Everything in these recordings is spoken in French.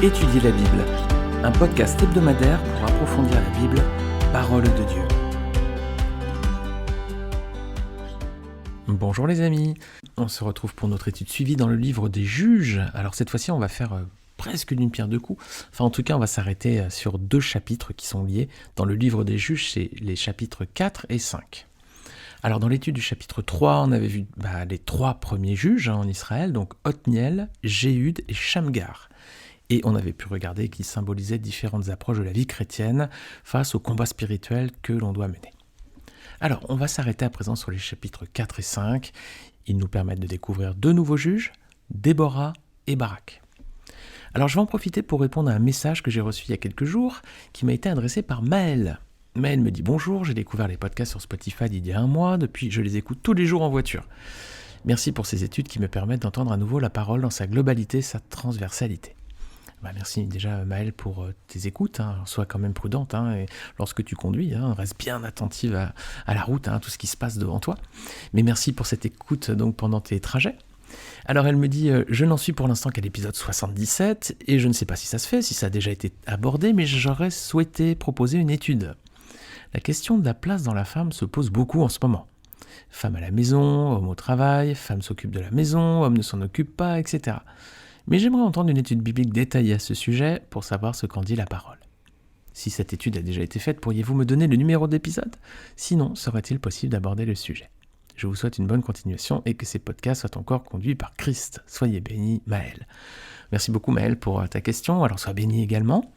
Étudier la Bible, un podcast hebdomadaire pour approfondir la Bible, parole de Dieu. Bonjour les amis, on se retrouve pour notre étude suivie dans le livre des Juges. Alors cette fois-ci on va faire presque d'une pierre deux coups. Enfin en tout cas on va s'arrêter sur deux chapitres qui sont liés. Dans le livre des Juges, c'est les chapitres 4 et 5. Alors dans l'étude du chapitre 3, on avait vu les trois premiers juges en Israël, donc Othniel, Jéhud et Shamgar. Et on avait pu regarder qu'ils symbolisaient différentes approches de la vie chrétienne face au combat spirituel que l'on doit mener. Alors, on va s'arrêter à présent sur les chapitres 4 et 5. Ils nous permettent de découvrir deux nouveaux juges, Déborah et Barak. Alors, je vais en profiter pour répondre à un message que j'ai reçu il y a quelques jours, qui m'a été adressé par Maël. Maël me dit « Bonjour, j'ai découvert les podcasts sur Spotify il y a un mois, depuis je les écoute tous les jours en voiture. Merci pour ces études qui me permettent d'entendre à nouveau la parole dans sa globalité, sa transversalité. » Merci déjà Maëlle pour tes écoutes, sois quand même prudente, et lorsque tu conduis, reste bien attentive à la route, tout ce qui se passe devant toi. Mais merci pour cette écoute donc pendant tes trajets. Alors elle me dit, je n'en suis pour l'instant qu'à l'épisode 77, et je ne sais pas si ça se fait, si ça a déjà été abordé, mais j'aurais souhaité proposer une étude. La question de la place dans la femme se pose beaucoup en ce moment. Femme à la maison, homme au travail, femme s'occupe de la maison, homme ne s'en occupe pas, etc. Mais j'aimerais entendre une étude biblique détaillée à ce sujet pour savoir ce qu'en dit la parole. Si cette étude a déjà été faite, pourriez-vous me donner le numéro d'épisode ? Sinon, serait-il possible d'aborder le sujet ? Je vous souhaite une bonne continuation et que ces podcasts soient encore conduits par Christ. Soyez bénis, Maël. Merci beaucoup Maël pour ta question, alors sois béni également.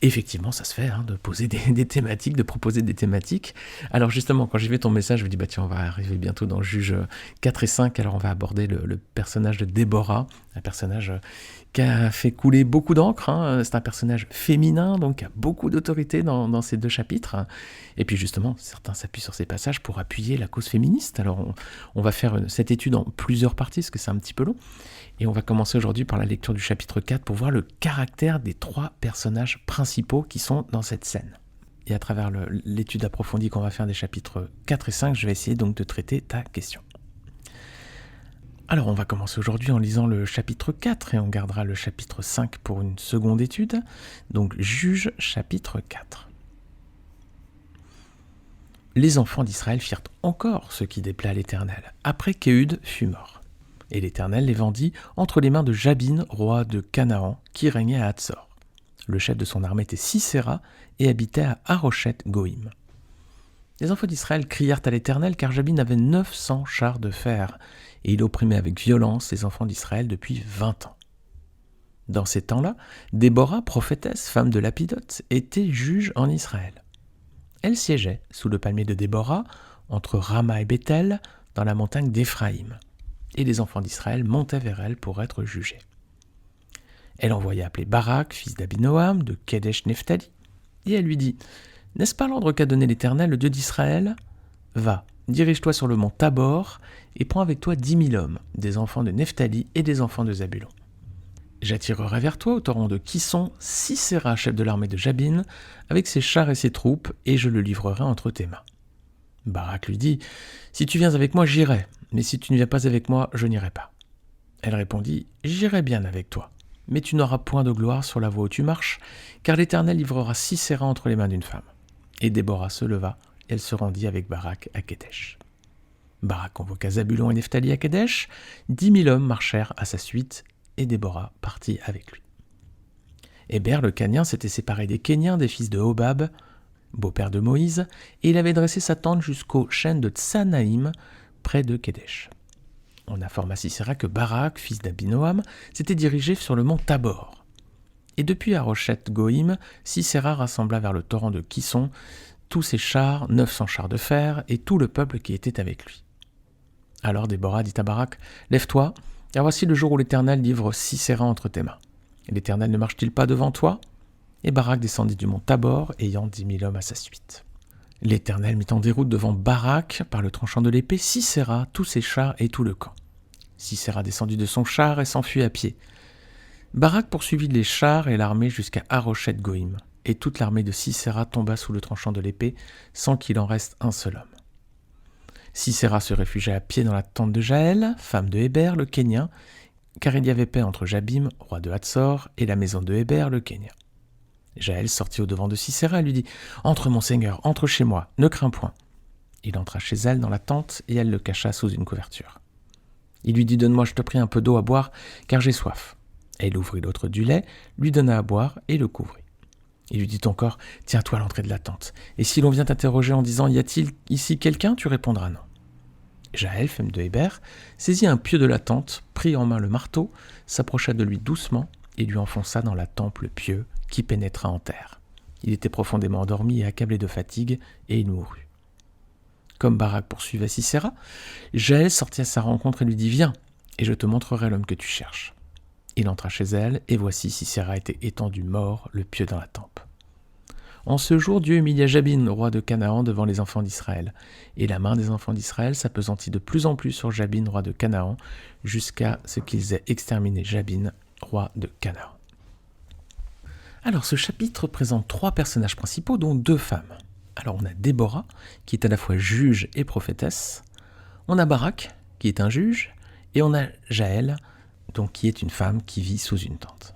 Effectivement, ça se fait de poser des thématiques, de proposer des thématiques. Alors justement, quand j'ai vu ton message, je me dis, tiens, on va arriver bientôt dans Juges 4 et 5, alors on va aborder le personnage de Déborah, un personnage qui a fait couler beaucoup d'encre, c'est un personnage féminin, donc qui a beaucoup d'autorité dans ces deux chapitres. Et puis justement, certains s'appuient sur ces passages pour appuyer la cause féministe. Alors on va faire cette étude en plusieurs parties, parce que c'est un petit peu long. Et on va commencer aujourd'hui par la lecture du chapitre 4 pour voir le caractère des trois personnages principaux qui sont dans cette scène. Et à travers l'étude approfondie qu'on va faire des chapitres 4 et 5, je vais essayer donc de traiter ta question. Alors on va commencer aujourd'hui en lisant le chapitre 4 et on gardera le chapitre 5 pour une seconde étude. Donc Juges chapitre 4. Les enfants d'Israël firent encore ce qui déplaît à l'Éternel, après qu'Éhud fut mort. Et l'Éternel les vendit entre les mains de Jabin, roi de Canaan, qui régnait à Hatzor. Le chef de son armée était Sisera et habitait à Haroshet-Goïm. Les enfants d'Israël crièrent à l'Éternel, car Jabin avait 900 chars de fer, et il opprimait avec violence les enfants d'Israël depuis 20 ans. Dans ces temps-là, Déborah, prophétesse, femme de Lapidoth, était juge en Israël. Elle siégeait sous le palmier de Déborah, entre Rama et Bethel, dans la montagne d'Éphraïm. Et les enfants d'Israël montaient vers elle pour être jugés. Elle envoya appeler Barak, fils d'Abinoam, de Kedesh Nephtali, et elle lui dit « N'est-ce pas l'ordre qu'a donné l'Éternel, le Dieu d'Israël ? Va, dirige-toi sur le mont Tabor, et prends avec toi 10 000 hommes, des enfants de Nephtali et des enfants de Zabulon. J'attirerai vers toi au torrent de Kisson Sisera, chef de l'armée de Jabin, avec ses chars et ses troupes, et je le livrerai entre tes mains. » Barak lui dit « Si tu viens avec moi, j'irai, mais si tu ne viens pas avec moi, je n'irai pas. » Elle répondit « J'irai bien avec toi, mais tu n'auras point de gloire sur la voie où tu marches, car l'Éternel livrera Sisera entre les mains d'une femme. » Et Déborah se leva, et elle se rendit avec Barak à Kedesh. Barak convoqua Zabulon et Nephtali à Kedesh, 10 000 hommes marchèrent à sa suite, et Déborah partit avec lui. Héber le Canien s'était séparé des Kéniens, des fils de Hobab, beau-père de Moïse, et il avait dressé sa tente jusqu'aux chênes de Tsanaïm, près de Kedesh. On informa Sisera que Barak, fils d'Abinoam, s'était dirigé sur le mont Tabor. Et depuis Haroshet-Goïm, Sisera rassembla vers le torrent de Kisson tous ses chars, 900 chars de fer, et tout le peuple qui était avec lui. Alors Déborah dit à Barak, « Lève-toi, car voici le jour où l'Éternel livre Sisera entre tes mains. L'Éternel ne marche-t-il pas devant toi ?» Et Barak descendit du mont Tabor, ayant 10 000 hommes à sa suite. L'Éternel mit en déroute devant Barak, par le tranchant de l'épée, Sisera, tous ses chars et tout le camp. Sisera descendit de son char et s'enfuit à pied. Barak poursuivit les chars et l'armée jusqu'à Haroshet-Goïm, et toute l'armée de Sisera tomba sous le tranchant de l'épée, sans qu'il en reste un seul homme. Sisera se réfugia à pied dans la tente de Jaël, femme de Héber, le Kénien, car il y avait paix entre Jabim, roi de Hatzor, et la maison de Héber, le Kénia. Jaël sortit au-devant de Sisera et lui dit « Entre, mon seigneur, entre chez moi, ne crains point. » Il entra chez elle dans la tente et elle le cacha sous une couverture. Il lui dit « Donne-moi, je te prie, un peu d'eau à boire, car j'ai soif. » Elle ouvrit l'autre du lait, lui donna à boire et le couvrit. Il lui dit encore « Tiens-toi à l'entrée de la tente, et si l'on vient t'interroger en disant « Y a-t-il ici quelqu'un ?» tu répondras « Non. » Jaël, femme de Héber, saisit un pieu de la tente, prit en main le marteau, s'approcha de lui doucement et lui enfonça dans la tempe le pieu qui pénétra en terre. Il était profondément endormi et accablé de fatigue, et il mourut. Comme Barak poursuivait Sisera, Jaël sortit à sa rencontre et lui dit « Viens, et je te montrerai l'homme que tu cherches. » Il entra chez elle, et voici Sisera était étendu mort, le pieu dans la tempe. En ce jour, Dieu humilia Jabin, roi de Canaan, devant les enfants d'Israël. Et la main des enfants d'Israël s'appesantit de plus en plus sur Jabin, roi de Canaan, jusqu'à ce qu'ils aient exterminé Jabin, roi de Canaan. Alors, ce chapitre présente 3 personnages principaux, dont 2 femmes. Alors, on a Déborah, qui est à la fois juge et prophétesse. On a Barak, qui est un juge. Et on a Jaël, donc, qui est une femme qui vit sous une tente.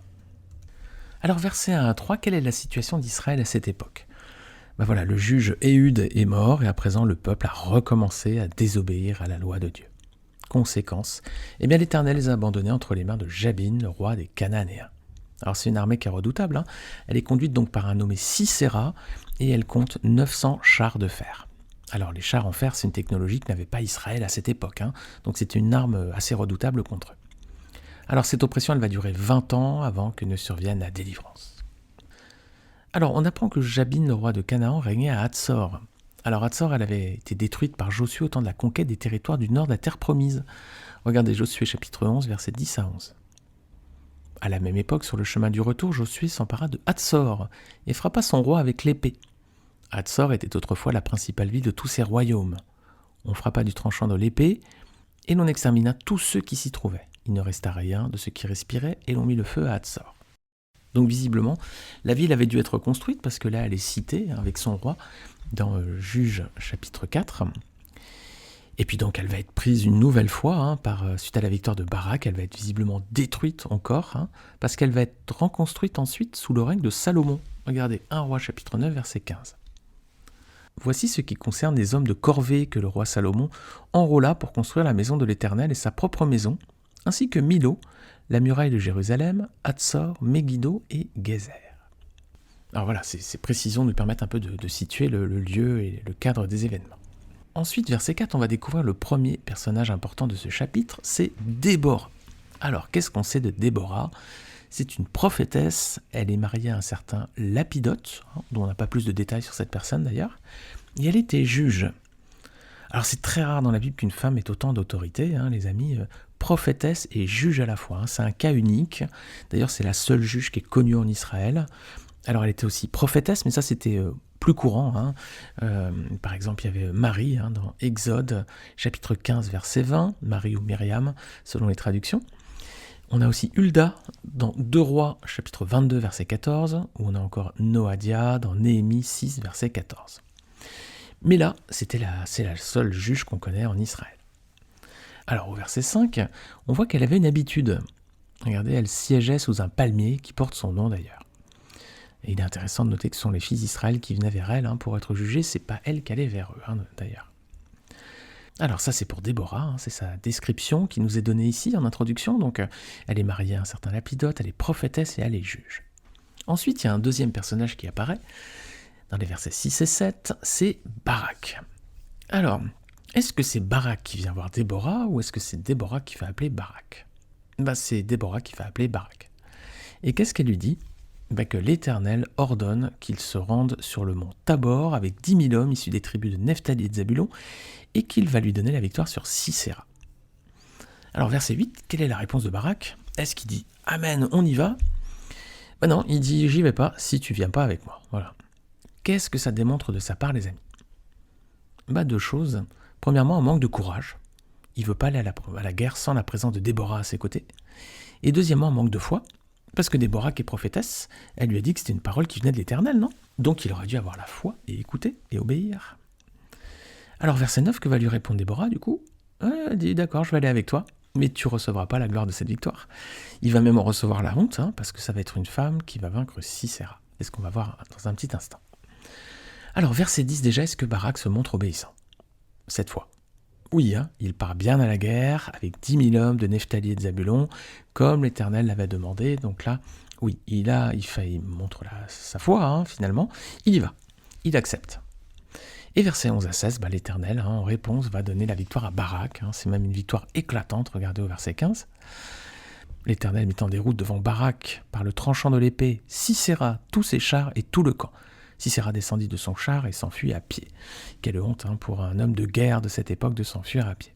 Alors, versets 1 à 3, quelle est la situation d'Israël à cette époque ? Voilà, le juge Éhud est mort et à présent le peuple a recommencé à désobéir à la loi de Dieu. Conséquence, l'Éternel les a abandonnés entre les mains de Jabin, le roi des Cananéens. Alors c'est une armée qui est redoutable, Elle est conduite donc par un nommé Sisera et elle compte 900 chars de fer. Alors les chars en fer, c'est une technologie que n'avait pas Israël à cette époque, donc c'était une arme assez redoutable contre eux. Alors cette oppression, elle va durer 20 ans avant que ne survienne la délivrance. Alors on apprend que Jabin, le roi de Canaan, régnait à Hatzor. Alors Hatzor, elle avait été détruite par Josué au temps de la conquête des territoires du nord de la terre promise. Regardez Josué chapitre 11, versets 10 à 11. À la même époque, sur le chemin du retour, Josué s'empara de Hatzor et frappa son roi avec l'épée. Hatzor était autrefois la principale ville de tous ses royaumes. On frappa du tranchant de l'épée et l'on extermina tous ceux qui s'y trouvaient. Il ne resta rien de ce qui respirait et l'on mit le feu à Hatzor. Donc visiblement, la ville avait dû être construite parce que là, elle est citée avec son roi dans Juges chapitre 4. Et puis donc, elle va être prise une nouvelle fois suite à la victoire de Barak. Elle va être visiblement détruite encore parce qu'elle va être reconstruite ensuite sous le règne de Salomon. Regardez, 1 Roi chapitre 9, verset 15. Voici ce qui concerne les hommes de corvée que le roi Salomon enrôla pour construire la maison de l'Éternel et sa propre maison, ainsi que Milo, la muraille de Jérusalem, Hatzor, Megiddo et Gézer. Alors voilà, ces précisions nous permettent un peu de situer le lieu et le cadre des événements. Ensuite, verset 4, on va découvrir le premier personnage important de ce chapitre, c'est Déborah. Alors, qu'est-ce qu'on sait de Déborah ? C'est une prophétesse, elle est mariée à un certain Lapidote, dont on n'a pas plus de détails sur cette personne d'ailleurs, et elle était juge. Alors c'est très rare dans la Bible qu'une femme ait autant d'autorité, les amis, prophétesse et juge à la fois. C'est un cas unique, d'ailleurs c'est la seule juge qui est connue en Israël. Alors elle était aussi prophétesse, mais ça c'était plus courant. Par exemple, il y avait Marie dans Exode, chapitre 15, verset 20, Marie ou Myriam, selon les traductions. On a aussi Hulda dans 2 Rois, chapitre 22, verset 14, où on a encore Noadia dans Néhémie 6, verset 14. Mais là, c'est la seule juge qu'on connaît en Israël. Alors au verset 5, on voit qu'elle avait une habitude. Regardez, elle siégeait sous un palmier qui porte son nom d'ailleurs. Et il est intéressant de noter que ce sont les fils d'Israël qui venaient vers elle pour être jugés, c'est pas elle qui allait vers eux d'ailleurs. Alors ça c'est pour Déborah, c'est sa description qui nous est donnée ici en introduction, donc elle est mariée à un certain Lapidote, elle est prophétesse et elle est juge. Ensuite il y a un deuxième personnage qui apparaît, dans les versets 6 et 7, c'est Barak. Alors, est-ce que c'est Barak qui vient voir Déborah ou est-ce que c'est Déborah qui va appeler Barak ? C'est Déborah qui va appeler Barak. Et qu'est-ce qu'elle lui dit ? Que l'Éternel ordonne qu'il se rende sur le mont Tabor avec 10 000 hommes issus des tribus de Nephtali et de Zabulon et qu'il va lui donner la victoire sur Sisera. Alors verset 8, quelle est la réponse de Barak ? Est-ce qu'il dit « Amen, on y va ?» Non, il dit « J'y vais pas si tu viens pas avec moi. » Voilà. Qu'est-ce que ça démontre de sa part, les amis ? 2 choses. Premièrement, un manque de courage. Il ne veut pas aller à la guerre sans la présence de Déborah à ses côtés. Et deuxièmement, un manque de foi. Parce que Déborah, qui est prophétesse, elle lui a dit que c'était une parole qui venait de l'Éternel, non ? Donc il aurait dû avoir la foi et écouter et obéir. Alors verset 9, que va lui répondre Déborah du coup ? Elle dit « D'accord, je vais aller avec toi. » mais tu recevras pas la gloire de cette victoire. Il va même en recevoir la honte, parce que ça va être une femme qui va vaincre Sisera. C'est ce qu'on va voir dans un petit instant. Alors, verset 10 déjà, est-ce que Barak se montre obéissant cette fois? Oui, il part bien à la guerre, avec 10 000 hommes de Nephtali et de Zabulon, comme l'Éternel l'avait demandé. Donc là, oui, il montre sa foi, finalement. Il y va, il accepte. Et versets 11 à 16, l'Éternel, en réponse, va donner la victoire à Barak. C'est même une victoire éclatante, regardez au verset 15. L'Éternel mettant des routes devant Barak par le tranchant de l'épée, Sisera, tous ses chars et tout le camp. Sisera descendit de son char et s'enfuit à pied. Quelle honte pour un homme de guerre de cette époque de s'enfuir à pied.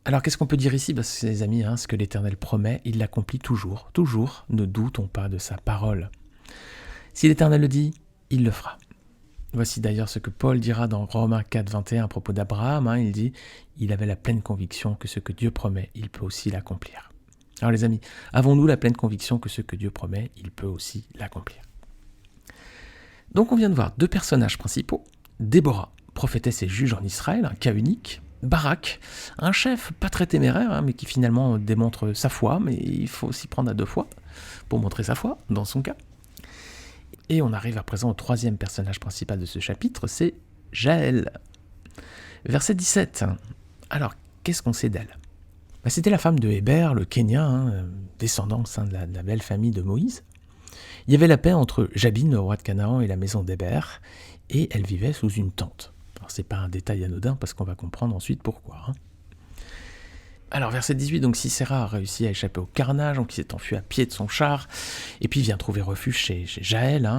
Alors qu'est-ce qu'on peut dire ici? Les amis, ce que l'Éternel promet, il l'accomplit toujours. Toujours, ne doutons pas de sa parole. Si l'Éternel le dit, il le fera. Voici d'ailleurs ce que Paul dira dans Romains 4, 21 à propos d'Abraham. Il dit « Il avait la pleine conviction que ce que Dieu promet, il peut aussi l'accomplir. » Alors les amis, avons-nous la pleine conviction que ce que Dieu promet, il peut aussi l'accomplir? Donc on vient de voir deux personnages principaux, Déborah, prophétesse et juge en Israël, un cas unique, Barak, un chef pas très téméraire, mais qui finalement démontre sa foi, mais il faut s'y prendre à deux fois pour montrer sa foi, dans son cas. Et on arrive à présent au troisième personnage principal de ce chapitre, c'est Jaël. Verset 17. Alors, qu'est-ce qu'on sait d'elle? C'était la femme de Héber, le Kénien, descendant de la belle famille de Moïse. Il y avait la paix entre Jabin, le roi de Canaan, et la maison d'Héber, et elle vivait sous une tente. Alors c'est pas un détail anodin, parce qu'on va comprendre ensuite pourquoi. Alors verset 18, donc Sisera a réussi à échapper au carnage, donc il s'est enfui à pied de son char, et puis il vient trouver refuge chez Jaël,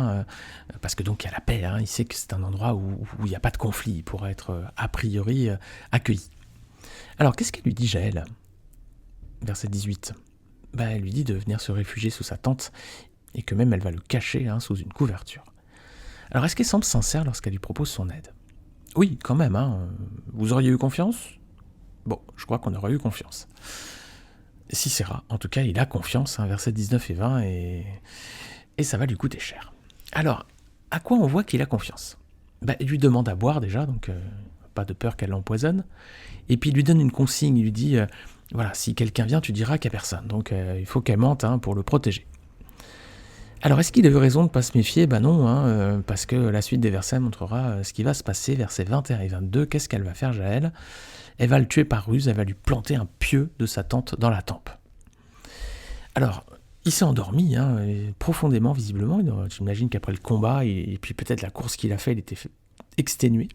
parce que donc il y a la paix, il sait que c'est un endroit où il n'y a pas de conflit, il pourrait être a priori accueilli. Alors qu'est-ce qu'elle lui dit Jaël? Verset 18, elle lui dit de venir se réfugier sous sa tente, et que même elle va le cacher sous une couverture. Alors est-ce qu'elle semble sincère lorsqu'elle lui propose son aide? Oui, quand même, vous auriez eu confiance? Bon, je crois qu'on aurait eu confiance. Sisera, en tout cas, il a confiance, versets 19 et 20, et ça va lui coûter cher. Alors, à quoi on voit qu'il a confiance? Il lui demande à boire déjà, donc pas de peur qu'elle l'empoisonne, et puis il lui donne une consigne, il lui dit, voilà, si quelqu'un vient, tu diras qu'il n'y a personne, donc il faut qu'elle mente pour le protéger. Alors, est-ce qu'il a eu raison de ne pas se méfier? Non, parce que la suite des versets montrera ce qui va se passer, versets 21 et 22. Qu'est-ce qu'elle va faire, Jaël? Elle va le tuer par ruse, elle va lui planter un pieu de sa tente dans la tempe. Alors, il s'est endormi, profondément, visiblement. J'imagine qu'après le combat, et puis peut-être la course qu'il a fait, il était exténué.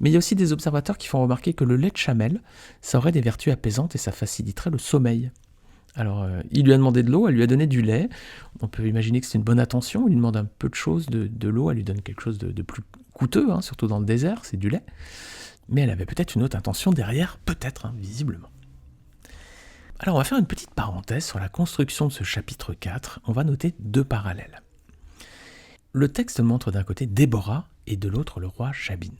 Mais il y a aussi des observateurs qui font remarquer que le lait de chamel, ça aurait des vertus apaisantes et ça faciliterait le sommeil. Alors, il lui a demandé de l'eau, elle lui a donné du lait. On peut imaginer que c'est une bonne attention. Il lui demande un peu de choses, de l'eau, elle lui donne quelque chose de plus coûteux, surtout dans le désert, c'est du lait. Mais elle avait peut-être une autre intention derrière, peut-être, visiblement. Alors, on va faire une petite parenthèse sur la construction de ce chapitre 4. On va noter deux parallèles. Le texte montre d'un côté Déborah et de l'autre le roi Jabin.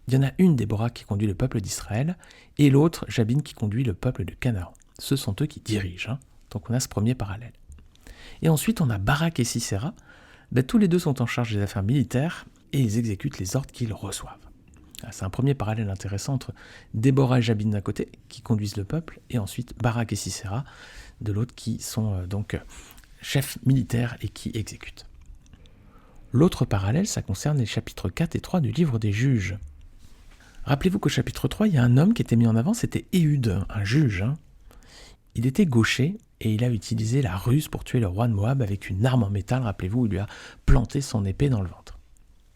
Il y en a une, Déborah, qui conduit le peuple d'Israël, et l'autre, Jabin, qui conduit le peuple de Canaan. Ce sont eux qui dirigent, donc on a ce premier parallèle. Et ensuite, on a Barak et Sisera. Tous les deux sont en charge des affaires militaires et ils exécutent les ordres qu'ils reçoivent. C'est un premier parallèle intéressant entre Déborah et Jabin d'un côté, qui conduisent le peuple, et ensuite Barak et Sisera de l'autre, qui sont donc chefs militaires et qui exécutent. L'autre parallèle, ça concerne les chapitres 4 et 3 du livre des juges. Rappelez-vous qu'au chapitre 3, il y a un homme qui était mis en avant, c'était Éhud, un juge. Il était gaucher et il a utilisé la ruse pour tuer le roi de Moab avec une arme en métal. Rappelez-vous, il lui a planté son épée dans le ventre.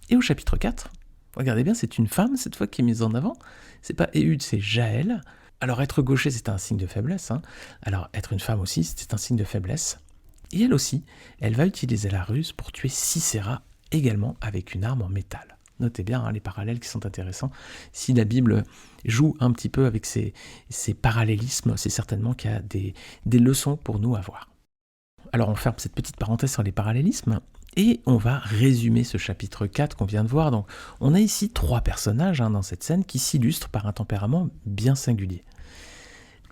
Et au chapitre 4, regardez bien, c'est une femme cette fois qui est mise en avant. C'est pas Éhud, c'est Jaël. Alors être gaucher, c'est un signe de faiblesse. Alors être une femme aussi, c'est un signe de faiblesse. Et elle aussi, elle va utiliser la ruse pour tuer Sisera également avec une arme en métal. Notez bien les parallèles qui sont intéressants. Si la Bible joue un petit peu avec ces parallélismes, c'est certainement qu'il y a des leçons pour nous à voir. Alors on ferme cette petite parenthèse sur les parallélismes et on va résumer ce chapitre 4 qu'on vient de voir. Donc, on a ici 3 personnages dans cette scène qui s'illustrent par un tempérament bien singulier.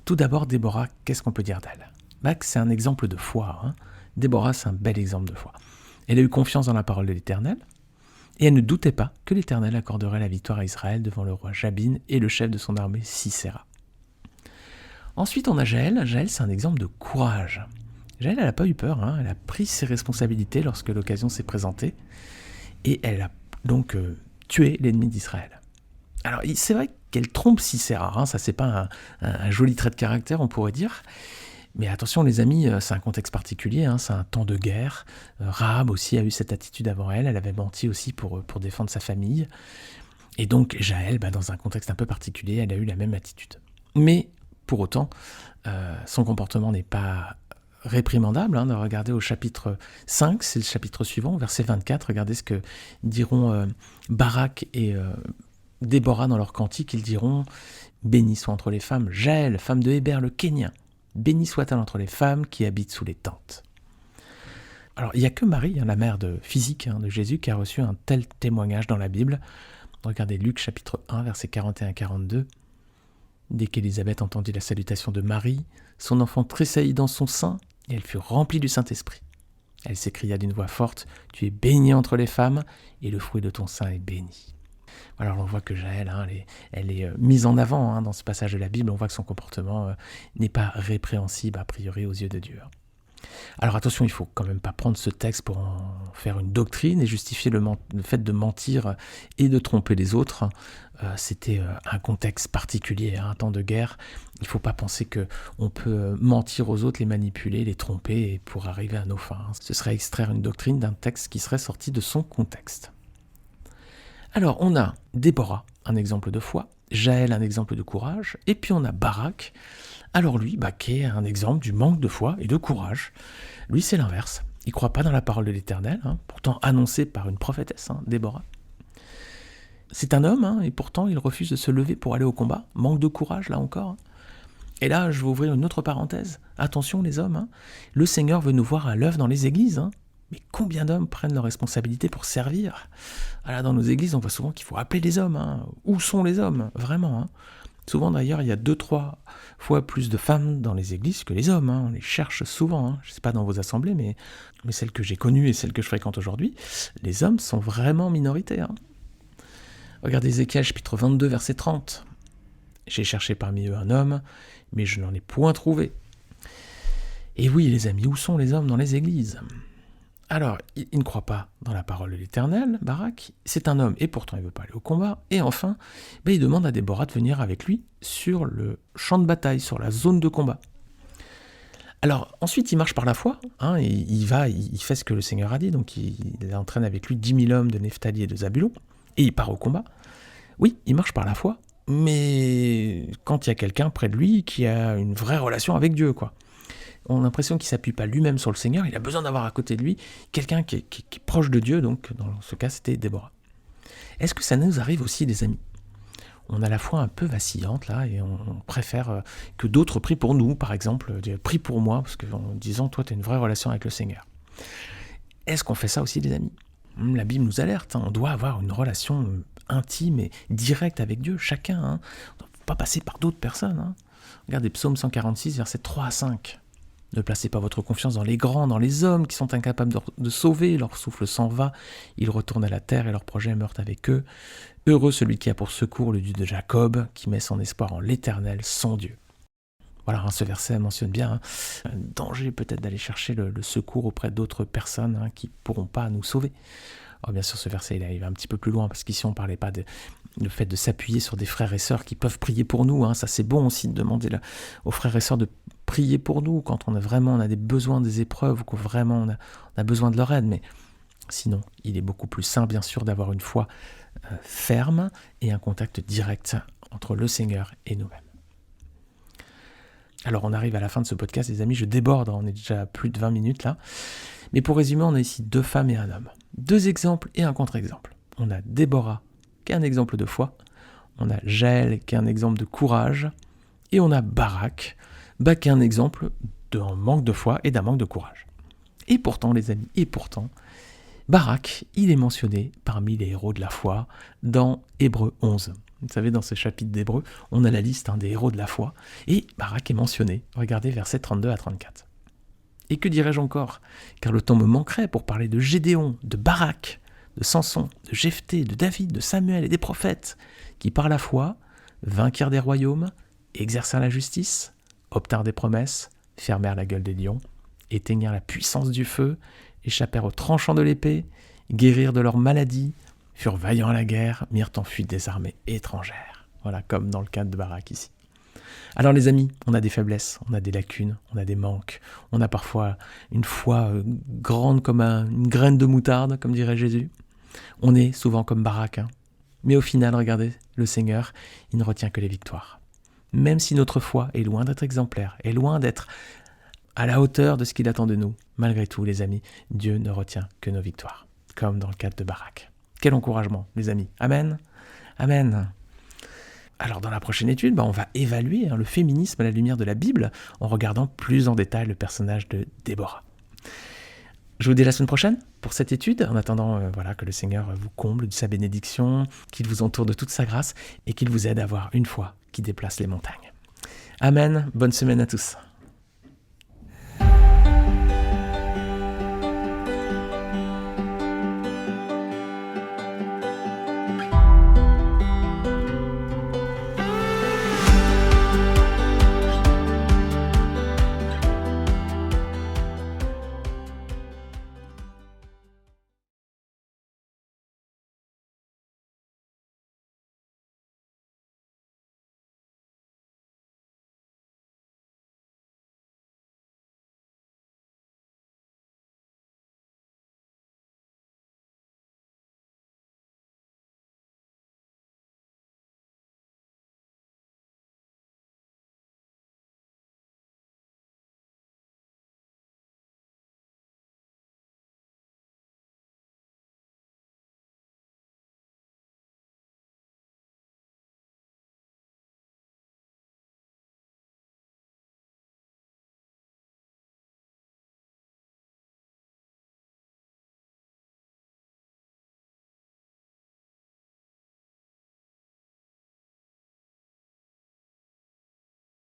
Tout d'abord, Déborah, qu'est-ce qu'on peut dire d'elle? C'est un exemple de foi. Déborah, c'est un bel exemple de foi. Elle a eu confiance dans la parole de l'Éternel. Et elle ne doutait pas que l'Éternel accorderait la victoire à Israël devant le roi Jabin et le chef de son armée Sisera. Ensuite, on a Jaël. Jaël, c'est un exemple de courage. Jaël, elle n'a pas eu peur, hein. Elle a pris ses responsabilités lorsque l'occasion s'est présentée, et elle a donc tué l'ennemi d'Israël. Alors, c'est vrai qu'elle trompe Sisera, hein. Ça, c'est pas un joli trait de caractère, on pourrait dire. Mais attention les amis, c'est un contexte particulier, hein, c'est un temps de guerre. Rahab aussi a eu cette attitude avant elle avait menti aussi pour défendre sa famille. Et donc Jaël, dans un contexte un peu particulier, elle a eu la même attitude. Mais pour autant, son comportement n'est pas réprimandable. Hein. Regardez au chapitre 5, c'est le chapitre suivant, verset 24, regardez ce que diront Barak et Déborah dans leur cantique. Ils diront « Béni soit entre les femmes Jaël, femme de Héber le Kénien. Béni soit-elle entre les femmes qui habitent sous les tentes. » Alors, il n'y a que Marie, la mère physique de Jésus, qui a reçu un tel témoignage dans la Bible. Regardez Luc chapitre 1, versets 41-42. Dès qu'Élisabeth entendit la salutation de Marie, son enfant tressaillit dans son sein et elle fut remplie du Saint-Esprit. Elle s'écria d'une voix forte « Tu es bénie entre les femmes et le fruit de ton sein est béni. » Alors on voit que Jaël, elle est mise en avant dans ce passage de la Bible. On voit que son comportement n'est pas répréhensible a priori aux yeux de Dieu. Alors attention, il ne faut quand même pas prendre ce texte pour en faire une doctrine et justifier le fait de mentir et de tromper les autres. C'était un contexte particulier, un temps de guerre. Il ne faut pas penser qu'on peut mentir aux autres, les manipuler, les tromper pour arriver à nos fins. Ce serait extraire une doctrine d'un texte qui serait sorti de son contexte. Alors, on a Déborah, un exemple de foi, Jaël, un exemple de courage, et puis on a Barak, alors lui, qui est un exemple du manque de foi et de courage. Lui, c'est l'inverse. Il ne croit pas dans la parole de l'Éternel, pourtant annoncée par une prophétesse, Déborah. C'est un homme, et pourtant il refuse de se lever pour aller au combat. Manque de courage, là encore. Et là, je vais ouvrir une autre parenthèse. Attention les hommes, le Seigneur veut nous voir à l'œuvre dans les églises, Mais combien d'hommes prennent leurs responsabilités pour servir ? Dans nos églises, on voit souvent qu'il faut appeler les hommes. Où sont les hommes ? Vraiment. Souvent d'ailleurs, il y a 2-3 fois plus de femmes dans les églises que les hommes. On les cherche souvent. Je ne sais pas dans vos assemblées, mais celles que j'ai connues et celles que je fréquente aujourd'hui, les hommes sont vraiment minoritaires. Regardez Ézéchiel, chapitre 22, verset 30. « J'ai cherché parmi eux un homme, mais je n'en ai point trouvé. » Et oui, les amis, où sont les hommes dans les églises ? Alors, il ne croit pas dans la parole de l'Éternel, Barak, c'est un homme et pourtant il ne veut pas aller au combat. Et enfin, il demande à Déborah de venir avec lui sur le champ de bataille, sur la zone de combat. Alors ensuite il marche par la foi, et il fait ce que le Seigneur a dit, donc il entraîne avec lui 10 000 hommes de Nephtali et de Zabulon, et il part au combat. Oui, il marche par la foi, mais quand il y a quelqu'un près de lui qui a une vraie relation avec Dieu, on a l'impression qu'il ne s'appuie pas lui-même sur le Seigneur, il a besoin d'avoir à côté de lui quelqu'un qui est proche de Dieu, donc dans ce cas c'était Déborah. Est-ce que ça nous arrive aussi les amis ? On a la foi un peu vacillante là, et on préfère que d'autres prient pour nous, par exemple, prie pour moi, parce qu'en disant toi tu as une vraie relation avec le Seigneur. Est-ce qu'on fait ça aussi les amis ? La Bible nous alerte, on doit avoir une relation intime et directe avec Dieu, chacun, on ne peut pas passer par d'autres personnes. Regardez Psaume 146, versets 3 à 5. Ne placez pas votre confiance dans les grands, dans les hommes qui sont incapables de sauver, leur souffle s'en va, ils retournent à la terre et leurs projets meurent avec eux. Heureux celui qui a pour secours le Dieu de Jacob, qui met son espoir en l'Éternel, son Dieu. Voilà, ce verset mentionne bien un danger peut-être d'aller chercher le secours auprès d'autres personnes qui ne pourront pas nous sauver. Alors bien sûr, ce verset il va un petit peu plus loin, parce qu'ici on ne parlait pas le fait de s'appuyer sur des frères et sœurs qui peuvent prier pour nous. Ça c'est bon aussi de demander aux frères et sœurs de prier pour nous quand on a des besoins, des épreuves, ou que vraiment on a besoin de leur aide. Mais sinon, il est beaucoup plus sain bien sûr d'avoir une foi ferme et un contact direct entre le Seigneur et nous-mêmes. Alors on arrive à la fin de ce podcast les amis, je déborde, on est déjà à plus de 20 minutes là. Mais pour résumer, on a ici 2 femmes et un homme. 2 exemples et un contre-exemple. On a Déborah qui est un exemple de foi, on a Jaël qui est un exemple de courage, et on a Barak qui est un exemple d'un manque de foi et d'un manque de courage. Et pourtant les amis, Barak, il est mentionné parmi les héros de la foi dans Hébreux 11. Vous savez, dans ce chapitre d'Hébreux, on a la liste des héros de la foi, et Barak est mentionné. Regardez versets 32 à 34. Et que dirais-je encore ? Car le temps me manquerait pour parler de Gédéon, de Barak, de Samson, de Jephthé, de David, de Samuel et des prophètes, qui par la foi vainquirent des royaumes, exercèrent la justice, obtinrent des promesses, fermèrent la gueule des lions, éteignirent la puissance du feu, échappèrent aux tranchants de l'épée, guérirent de leurs maladies, furent vaillants à la guerre, mirent en fuite des armées étrangères. Voilà, comme dans le cas de Barak ici. Alors les amis, on a des faiblesses, on a des lacunes, on a des manques, on a parfois une foi grande comme une graine de moutarde, comme dirait Jésus. On est souvent comme Barak, mais au final, regardez, le Seigneur, il ne retient que les victoires. Même si notre foi est loin d'être exemplaire, est loin d'être à la hauteur de ce qu'il attend de nous, malgré tout, les amis, Dieu ne retient que nos victoires, comme dans le cadre de Barak. Quel encouragement, les amis. Amen. Amen. Alors dans la prochaine étude, on va évaluer le féminisme à la lumière de la Bible en regardant plus en détail le personnage de Déborah. Je vous dis à la semaine prochaine pour cette étude, en attendant que le Seigneur vous comble de sa bénédiction, qu'il vous entoure de toute sa grâce et qu'il vous aide à avoir une foi qui déplace les montagnes. Amen, bonne semaine à tous.